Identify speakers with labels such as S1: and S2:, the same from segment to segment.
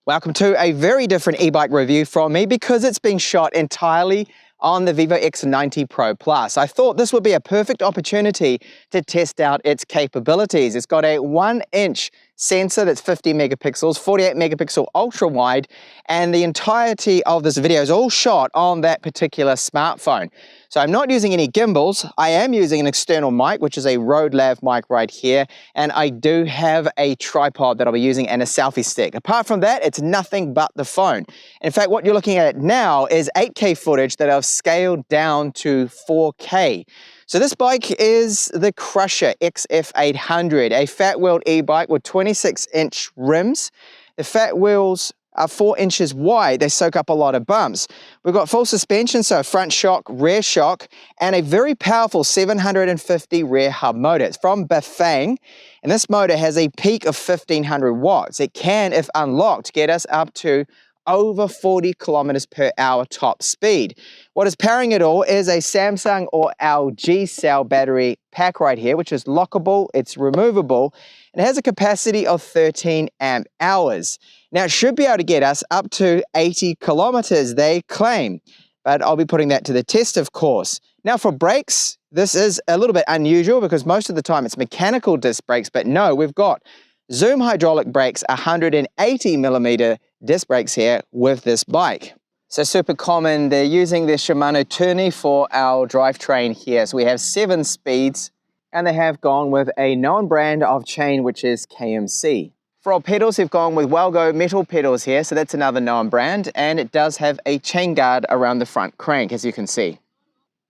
S1: Welcome to a very different e-bike review from me because it's being shot entirely on the Vivo X90 Pro Plus. I thought this would be a perfect opportunity to test out its capabilities. It's got a 1-inch sensor that's 50 megapixels, 48 megapixel ultra wide, and the entirety of this video is all shot on that particular smartphone. So I'm not using any gimbals. I am using an external mic, which is a Rode Lav mic right here, and I do have a tripod that I'll be using and a selfie stick. Apart from that, it's nothing but the phone. In fact, what you're looking at now is 8K footage that I've scaled down to 4K. So this bike is the Cyrusher XF800, a fat-wheeled e-bike with 26-inch rims. The fat wheels are 4 inches wide. They soak up a lot of bumps. We've got full suspension, so front shock, rear shock, and a very powerful 750 rear hub motor. It's from Bafang, and this motor has a peak of 1500 watts. It can, if unlocked, get us up to over 40 kilometers per hour top speed. What is powering it all is a Samsung or LG cell battery pack right here, which is lockable, it's removable, and it has a capacity of 13 amp hours. Now it should be able to get us up to 80 kilometers, they claim, but I'll be putting that to the test, of course. Now for brakes, this is a little bit unusual because most of the time it's mechanical disc brakes, but no, we've got Zoom hydraulic brakes, 180 millimeter disc brakes here with this bike. So super common, they're using the Shimano Tourney for our drivetrain here. So we have 7 speeds, and they have gone with a known brand of chain, which is KMC. For our pedals, they've gone with Wellgo metal pedals here, so that's another known brand, and it does have a chain guard around the front crank, as you can see.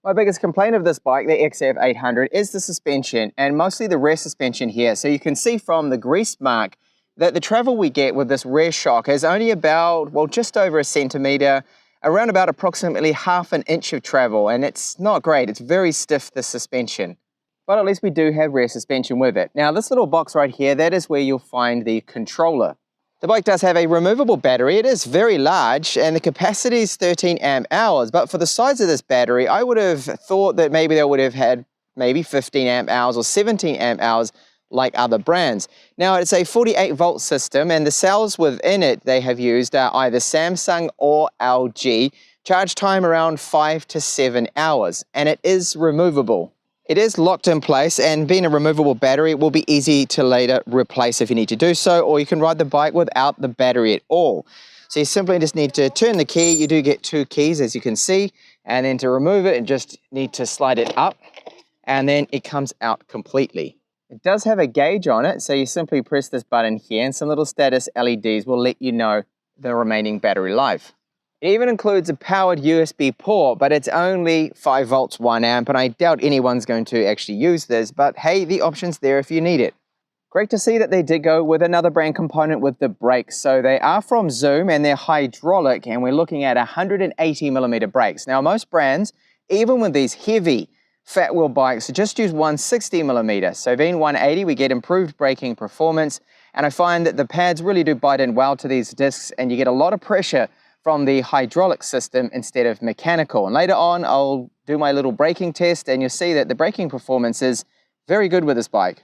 S1: My biggest complaint of this bike, the XF800, is the suspension, and mostly the rear suspension here. So you can see from the grease mark that the travel we get with this rear shock is only about, well, just over a centimeter, around about approximately ½ an inch of travel, and it's not great. It's very stiff, the suspension. But at least we do have rear suspension with it. Now this little box right here, that is where you'll find the controller. The bike does have a removable battery. It is very large and the capacity is 13 amp hours, but for the size of this battery, I would have thought that maybe they would have had maybe 15 amp hours or 17 amp hours like other brands. Now it's a 48 volt system, and the cells within it they have used are either Samsung or LG. Charge time around 5 to 7 hours, and it is removable. It is locked in place, and being a removable battery, it will be easy to later replace if you need to do so, or you can ride the bike without the battery at all. So you simply just need to turn the key. You do get 2 keys, as you can see, and then to remove it, you just need to slide it up, and then it comes out completely. It does have a gauge on it, so you simply press this button here, and some little status LEDs will let you know the remaining battery life. It even includes a powered USB port, but it's only 5 volts 1 amp, and I doubt anyone's going to actually use this, but hey, the option's there if you need it. Great to see that they did go with another brand component with the brakes. So they are from Zoom and they're hydraulic, and we're looking at 180 millimeter brakes. Now most brands, even with these heavy fat wheel bikes, just use 160 millimeter. So being 180, we get improved braking performance, and I find that the pads really do bite in well to these discs, and you get a lot of pressure from the hydraulic system instead of mechanical. And later on, I'll do my little braking test, and you'll see that the braking performance is very good with this bike.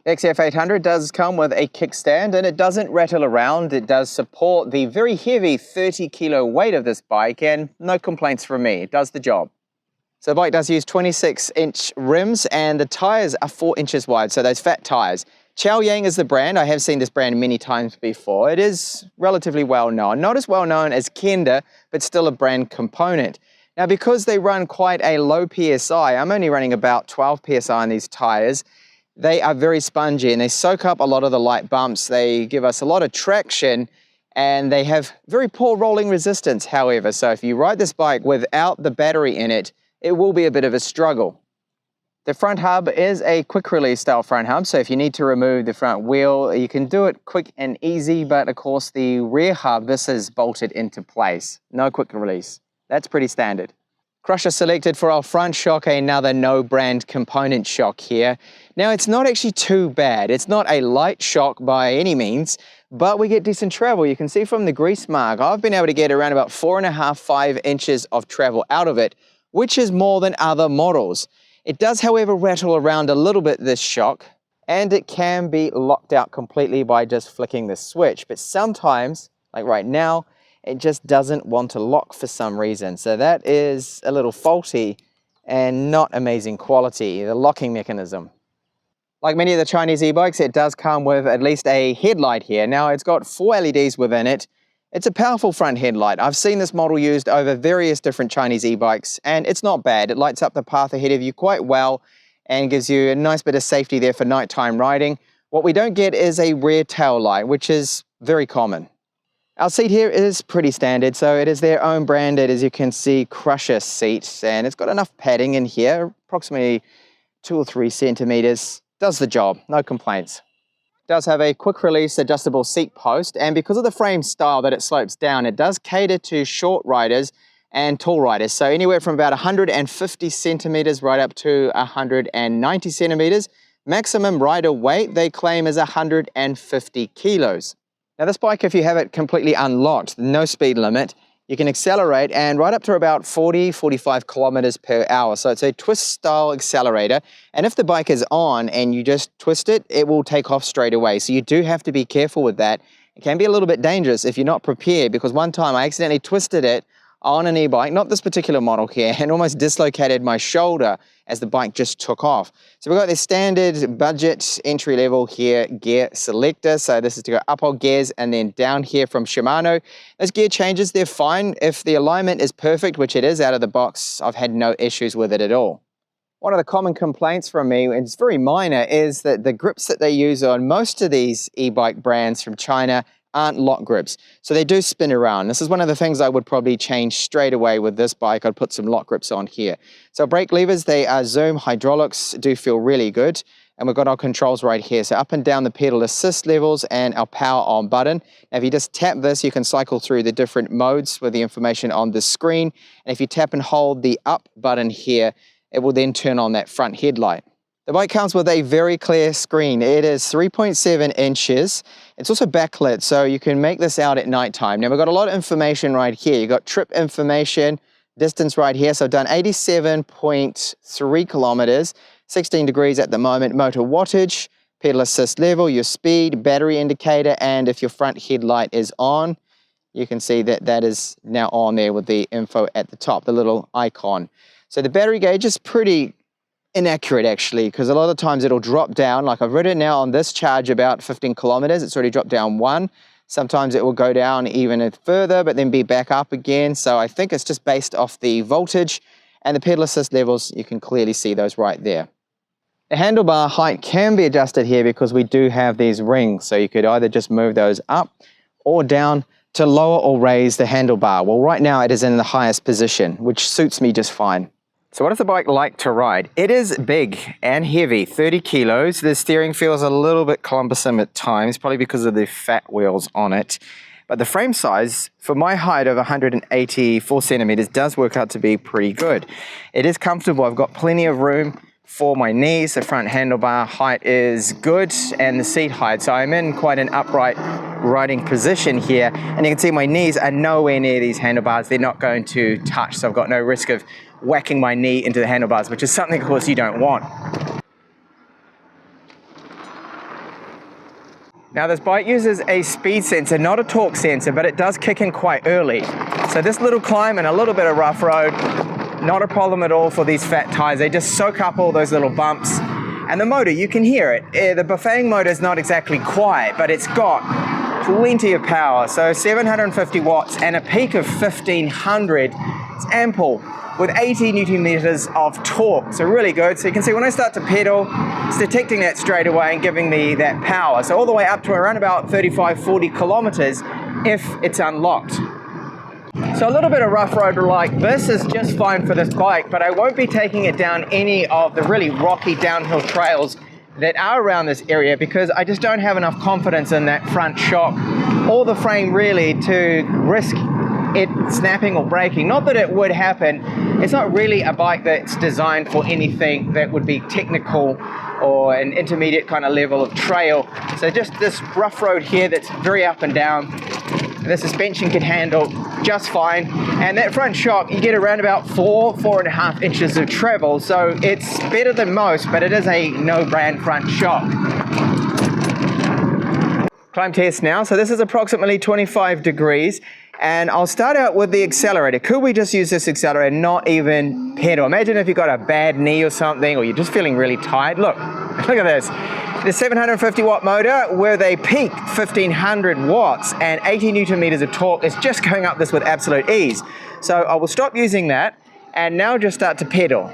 S1: XF800 does come with a kickstand, and it doesn't rattle around. It does support the very heavy 30 kilo weight of this bike, and no complaints from me. It does the job. So the bike does use 26-inch rims, and the tires are 4 inches wide, so those fat tires. Chaoyang is the brand. I have seen this brand many times before. It is relatively well known. Not as well known as Kenda, but still a brand component. Now because they run quite a low PSI, I'm only running about 12 PSI on these tires, they are very spongy and they soak up a lot of the light bumps. They give us a lot of traction, and they have very poor rolling resistance, however. So if you ride this bike without the battery in it, it will be a bit of a struggle. The front hub is a quick release style front hub, so if you need to remove the front wheel, you can do it quick and easy, but of course the rear hub, this is bolted into place. No quick release. That's pretty standard. Cyrusher selected for our front shock, another no brand component shock here. Now it's not actually too bad. It's not a light shock by any means, but we get decent travel. You can see from the grease mark, I've been able to get around about 4.5, 5 inches of travel out of it, which is more than other models. It does, however, rattle around a little bit, this shock, and it can be locked out completely by just flicking the switch. But sometimes Like right now, it just doesn't want to lock for some reason. So that is a little faulty and not amazing quality, the locking mechanism. Like many of the Chinese e-bikes, it does come with at least a headlight here. Now it's got 4 LEDs within it. It's a powerful front headlight. I've seen this model used over various different Chinese e-bikes, and it's not bad. It lights up the path ahead of you quite well and gives you a nice bit of safety there for nighttime riding. What we don't get is a rear tail light, which is very common. Our seat here is pretty standard, so it is their own branded, as you can see, Cyrusher seat, and it's got enough padding in here, approximately 2 or 3 centimeters. Does the job, no complaints. It does have a quick release adjustable seat post, and because of the frame style that it slopes down, it does cater to short riders and tall riders. So anywhere from about 150 centimeters right up to 190 centimeters. Maximum rider weight, they claim, is 150 kilos. Now this bike, if you have it completely unlocked, no speed limit, you can accelerate and right up to about 40-45 kilometers per hour. So it's a twist style accelerator. And if the bike is on and you just twist it, it will take off straight away. So you do have to be careful with that. It can be a little bit dangerous if you're not prepared, because one time I accidentally twisted it on an e-bike, not this particular model here, and almost dislocated my shoulder as the bike just took off. So we've got the standard budget entry level here gear selector. So this is to go up all gears, and then down here from Shimano. Those gear changes, they're fine. If the alignment is perfect, which it is out of the box, I've had no issues with it at all. One of the common complaints from me, and it's very minor, is that the grips that they use on most of these e-bike brands from China aren't lock grips. So they do spin around. This is one of the things I would probably change straight away with this bike. I'd put some lock grips on here. So brake levers, they are Zoom hydraulics, do feel really good. And we've got our controls right here. So up and down the pedal assist levels and our power on button. Now if you just tap this, you can cycle through the different modes with the information on the screen. And if you tap and hold the up button here, it will then turn on that front headlight. The bike comes with a very clear screen. It is 3.7 inches. It's also backlit, so you can make this out at nighttime. Now we've got a lot of information right here. You've got trip information, distance right here. So I've done 87.3 kilometers, 16 degrees at the moment, motor wattage, pedal assist level, your speed, battery indicator, and if your front headlight is on, you can see that that is now on there with the info at the top, the little icon. So the battery gauge is pretty inaccurate actually, because a lot of times it'll drop down. Like I've ridden now on this charge about 15 kilometers, it's already dropped down 1. Sometimes it will go down even further, but then be back up again. So I think it's just based off the voltage, and the pedal assist levels, you can clearly see those right there. The handlebar height can be adjusted here because we do have these rings. So you could either just move those up or down to lower or raise the handlebar. Well, right now it is in the highest position, which suits me just fine. So what is the bike like to ride? It is big and heavy, 30 kilos. The steering feels a little bit cumbersome at times, probably because of the fat wheels on it. But the frame size, for my height of 184 centimeters, does work out to be pretty good. It is comfortable. I've got plenty of room for my knees. The front handlebar height is good, and the seat height. So I'm in quite an upright riding position here. And you can see my knees are nowhere near these handlebars. They're not going to touch, so I've got no risk of whacking my knee into the handlebars, which is something, of course, you don't want. Now this bike uses a speed sensor, not a torque sensor, but it does kick in quite early. So this little climb and a little bit of rough road, not a problem at all for these fat tires. They just soak up all those little bumps. And the motor, you can hear it. The buffeting motor is not exactly quiet, but it's got plenty of power. So 750 watts and a peak of 1500. It's ample, with 80 Newton meters of torque, so really good. So you can see when I start to pedal, it's detecting that straight away and giving me that power. So all the way up to around about 35-40 kilometers if it's unlocked. So a little bit of rough road like this is just fine for this bike, but I won't be taking it down any of the really rocky downhill trails that are around this area, because I just don't have enough confidence in that front shock or the frame really to risk it snapping or breaking. Not that it would happen. It's not really a bike that's designed for anything that would be technical or an intermediate kind of level of trail. So just this rough road here that's very up and down, the suspension can handle just fine. And that front shock, you get around about 4.5 inches of travel. So it's better than most, but it is a no brand front shock. climb test now. So this is approximately 25 degrees. And I'll start out with the accelerator. Could we just use this accelerator, not even pedal? Imagine if you've got a bad knee or something, or you're just feeling really tired. Look at this. The 750 watt motor with a peak 1500 watts and 80 Newton meters of torque is just going up this with absolute ease. So I will stop using that and now just start to pedal.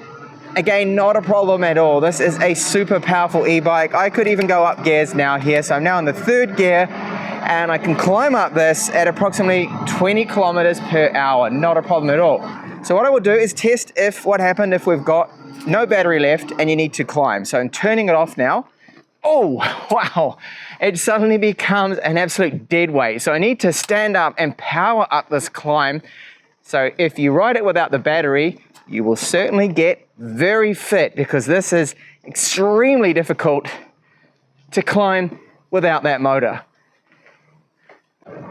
S1: Again, not a problem at all. This is a super powerful e-bike. I could even go up gears now here. So I'm now in the third gear and I can climb up this at approximately 20 kilometers per hour. Not a problem at all. So what I will do is test what happened if we've got no battery left and you need to climb. So I'm turning it off now. Oh, wow. It suddenly becomes an absolute dead weight. So I need to stand up and power up this climb. So if you ride it without the battery, you will certainly get very fit because this is extremely difficult to climb without that motor.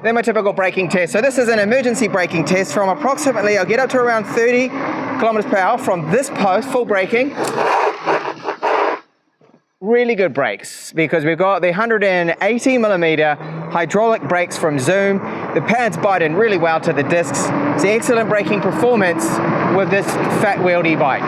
S1: Then my typical braking test. So this is an emergency braking test from approximately, I'll get up to around 30 kilometers per hour from this post, full braking. Really good brakes because we've got the 180 millimeter hydraulic brakes from Zoom. The pads bite in really well to the discs. It's excellent braking performance with this fat-wheeled e-bike.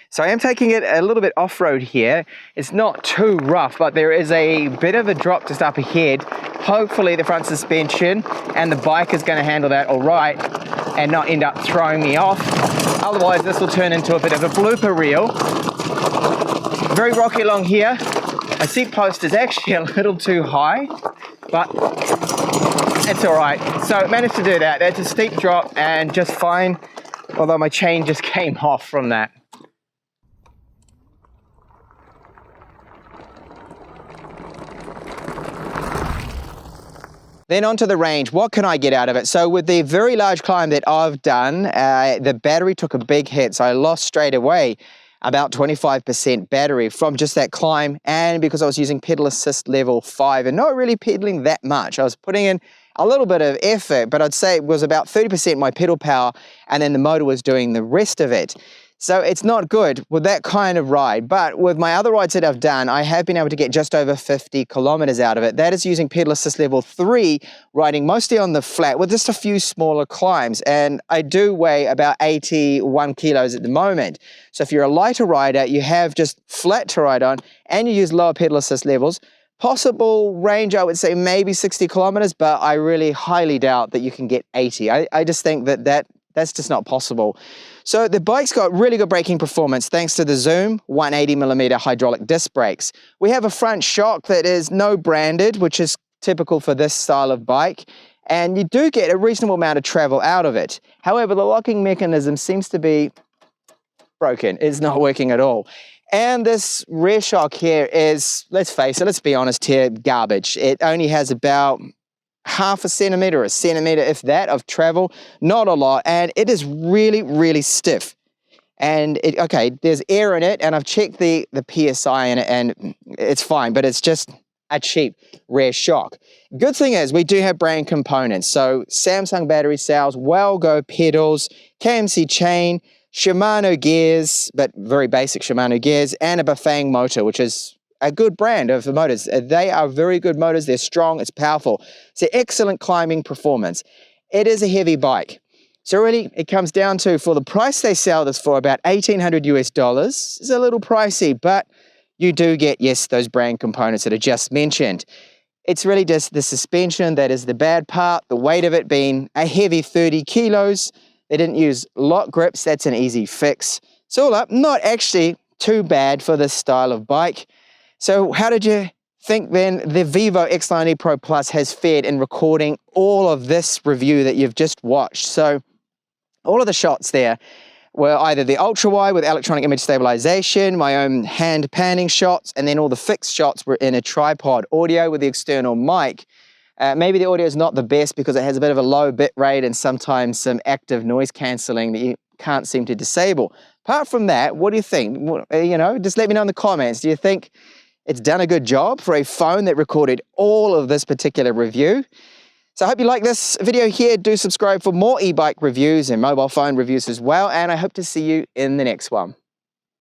S1: So I am taking it a little bit off-road here. It's not too rough, but there is a bit of a drop just up ahead. Hopefully the front suspension and the bike is going to handle that all right and not end up throwing me off. Otherwise, this will turn into a bit of a blooper reel. Very rocky along here. My seat post is actually a little too high, but it's all right. So managed to do that. That's a steep drop and just fine, although my chain just came off from that. Then onto the range, what can I get out of it? So with the very large climb that I've done, the battery took a big hit. So I lost straight away about 25% battery from just that climb. And because I was using pedal assist level 5 and not really pedaling that much, I was putting in a little bit of effort, but I'd say it was about 30% my pedal power and then the motor was doing the rest of it. So it's not good with that kind of ride, but with my other rides that I've done, I have been able to get just over 50 kilometers out of it. That is using pedal assist level 3, riding mostly on the flat with just a few smaller climbs. And I do weigh about 81 kilos at the moment. So if you're a lighter rider, you have just flat to ride on and you use lower pedal assist levels. Possible range, I would say maybe 60 kilometers, but I really highly doubt that you can get 80. I just think that's just not possible. So the bike's got really good braking performance thanks to the Zoom 180 millimeter hydraulic disc brakes. We have a front shock that is no branded, which is typical for this style of bike. And you do get a reasonable amount of travel out of it. However, the locking mechanism seems to be broken. It's not working at all. And this rear shock here is, let's face it, let's be honest here, garbage. It only has about half a centimeter, if that, of travel, not a lot, and it is really, really stiff. And okay, there's air in it, and I've checked the PSI in it, and it's fine, but it's just a cheap rear shock. Good thing is we do have brand components, so Samsung battery cells, Wellgo pedals, KMC chain, Shimano gears, but very basic Shimano gears, and a Bafang motor, which is a good brand of motors. They are very good motors. They're strong. It's powerful. It's an excellent climbing performance. It is a heavy bike. So really, it comes down to, for the price they sell this for, about $1,800 US. It's a little pricey, but you do get, yes, those brand components that I just mentioned. It's really just the suspension that is the bad part, the weight of it being a heavy 30 kilos. They didn't use lock grips. That's an easy fix. So all up, not actually too bad for this style of bike. So how did you think then the Vivo X90 Pro Plus has fared in recording all of this review that you've just watched? So all of the shots there were either the ultra wide with electronic image stabilization, my own hand panning shots, and then all the fixed shots were in a tripod audio with the external mic. Maybe the audio is not the best because it has a bit of a low bit rate and sometimes some active noise cancelling that you can't seem to disable. Apart from that, what do you think? You know, just let me know in the comments. Do you think it's done a good job for a phone that recorded all of this particular review? So I hope you like this video here. Do subscribe for more e-bike reviews and mobile phone reviews as well. And I hope to see you in the next one.